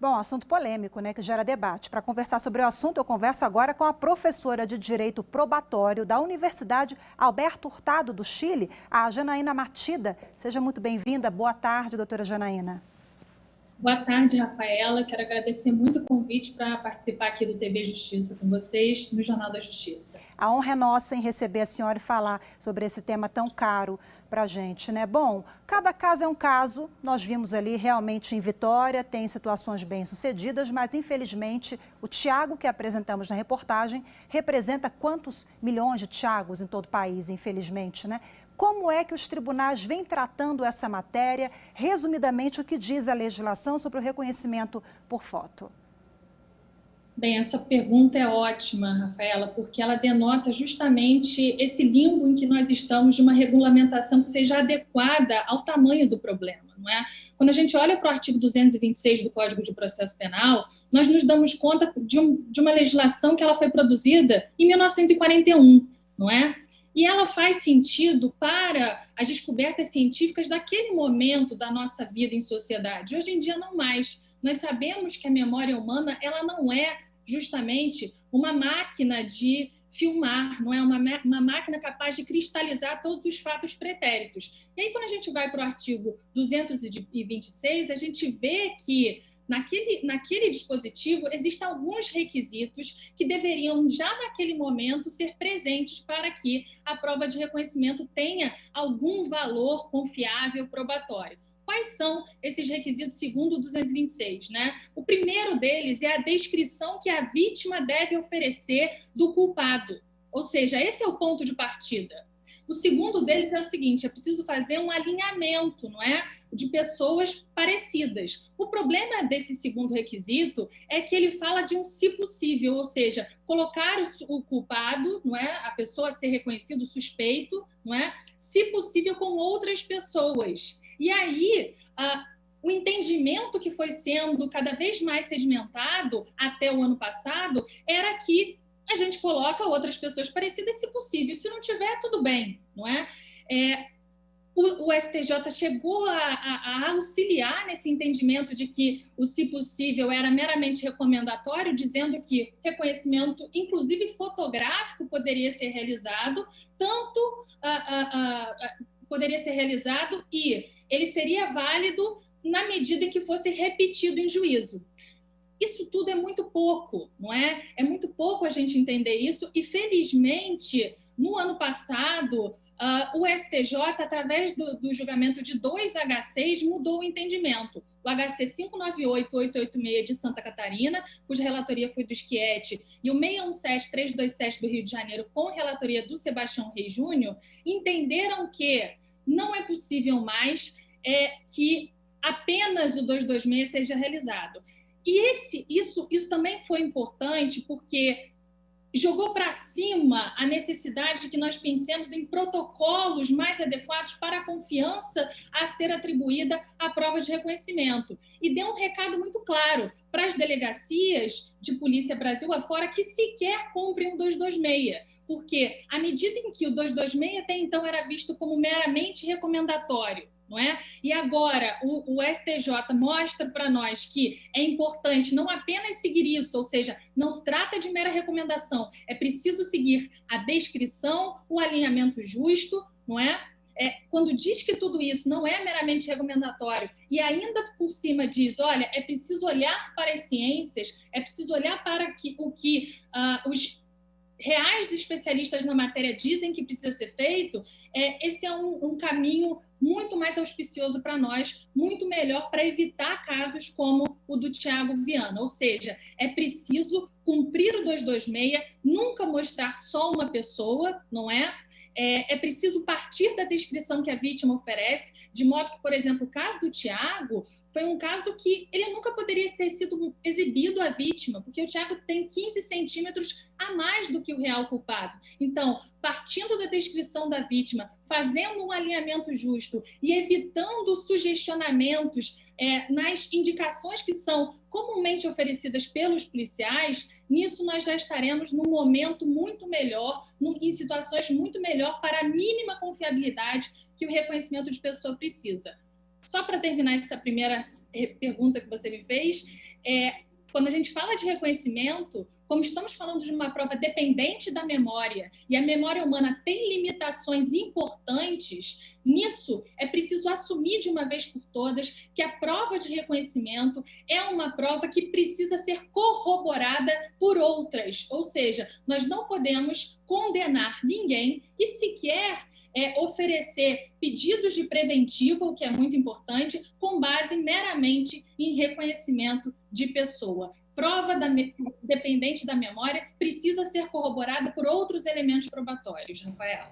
Bom, assunto polêmico, né, que gera debate. Para conversar sobre o assunto, eu converso agora com a professora de Direito Probatório da Universidade Alberto Hurtado, do Chile, a Janaína Matida. Seja muito bem-vinda. Boa tarde, doutora Janaína. Boa tarde, Rafaela. Quero agradecer muito o convite para participar aqui do TV Justiça com vocês, no Jornal da Justiça. A honra é nossa em receber a senhora e falar sobre esse tema tão caro para a gente, né? Bom, cada caso é um caso. Nós vimos ali realmente em Vitória, tem situações bem-sucedidas, mas infelizmente o Tiago que apresentamos na reportagem representa quantos milhões de Tiagos em todo o país, infelizmente, né? Como é que os tribunais vêm tratando essa matéria? Resumidamente, o que diz a legislação sobre o reconhecimento por foto? Bem, essa pergunta é ótima, Rafaela, porque ela denota justamente esse limbo em que nós estamos de uma regulamentação que seja adequada ao tamanho do problema, não é? Quando a gente olha para o artigo 226 do Código de Processo Penal, nós nos damos conta de uma legislação que ela foi produzida em 1941, não é? E ela faz sentido para as descobertas científicas daquele momento da nossa vida em sociedade. Hoje em dia, não mais. Nós sabemos que a memória humana ela não é justamente uma máquina de filmar, não é uma máquina capaz de cristalizar todos os fatos pretéritos. E aí, quando a gente vai para o artigo 226, a gente vê que naquele dispositivo existem alguns requisitos que deveriam já naquele momento ser presentes para que a prova de reconhecimento tenha algum valor confiável probatório. Quais são esses requisitos segundo o 226, né? O primeiro deles é a descrição que a vítima deve oferecer do culpado. Ou seja, esse é o ponto de partida. O segundo deles é o seguinte, é preciso fazer um alinhamento, não é? De pessoas parecidas. O problema desse segundo requisito é que ele fala de um se possível, ou seja, colocar o culpado, não é? A pessoa a ser reconhecido, o suspeito, não é? Se possível com outras pessoas. E aí, o entendimento que foi sendo cada vez mais sedimentado até o ano passado era que a gente coloca outras pessoas parecidas, se possível. Se não tiver, tudo bem, não é? O STJ chegou a auxiliar nesse entendimento de que o se possível era meramente recomendatório, dizendo que reconhecimento, inclusive fotográfico, poderia ser realizado, poderia ser realizado e ele seria válido na medida em que fosse repetido em juízo. Isso tudo é muito pouco, não é? É muito pouco a gente entender isso e, felizmente, no ano passado, o STJ, através do julgamento de 2 HCs, mudou o entendimento. O HC 598-886 de Santa Catarina, cuja relatoria foi do Schietti, e o 617-327 do Rio de Janeiro, com relatoria do Sebastião Reis Júnior, entenderam que não é possível mais que apenas o 226 seja realizado. E isso também foi importante porque jogou para cima a necessidade de que nós pensemos em protocolos mais adequados para a confiança a ser atribuída à prova de reconhecimento. E deu um recado muito claro para as delegacias de Polícia Brasil afora que sequer cumprem o 226, porque à medida em que o 226 até então era visto como meramente recomendatório, não é? E agora o STJ mostra para nós que é importante não apenas seguir isso, ou seja, não se trata de mera recomendação, é preciso seguir a descrição, o alinhamento justo, não é? Quando diz que tudo isso não é meramente recomendatório e ainda por cima diz, olha, é preciso olhar para as ciências, é preciso olhar para o que os reais especialistas na matéria dizem que precisa ser feito, esse é um caminho muito mais auspicioso para nós, muito melhor para evitar casos como o do Tiago Viana. Ou seja, é preciso cumprir o 226, nunca mostrar só uma pessoa, não é? É preciso partir da descrição que a vítima oferece, de modo que, por exemplo, o caso do Tiago foi um caso que ele nunca poderia ter sido exibido à vítima, porque o Tiago tem 15 centímetros a mais do que o real culpado. Então, partindo da descrição da vítima, fazendo um alinhamento justo e evitando sugestionamentos nas indicações que são comumente oferecidas pelos policiais, nisso nós já estaremos num momento muito melhor, em situações muito melhor para a mínima confiabilidade que o reconhecimento de pessoa precisa. Só para terminar essa primeira pergunta que você me fez, quando a gente fala de reconhecimento, como estamos falando de uma prova dependente da memória, e a memória humana tem limitações importantes, nisso é preciso assumir de uma vez por todas que a prova de reconhecimento é uma prova que precisa ser corroborada por outras, ou seja, nós não podemos condenar ninguém e sequer oferecer pedidos de preventivo, o que é muito importante, com base meramente em reconhecimento de pessoa. Prova dependente da memória precisa ser corroborada por outros elementos probatórios, Rafael.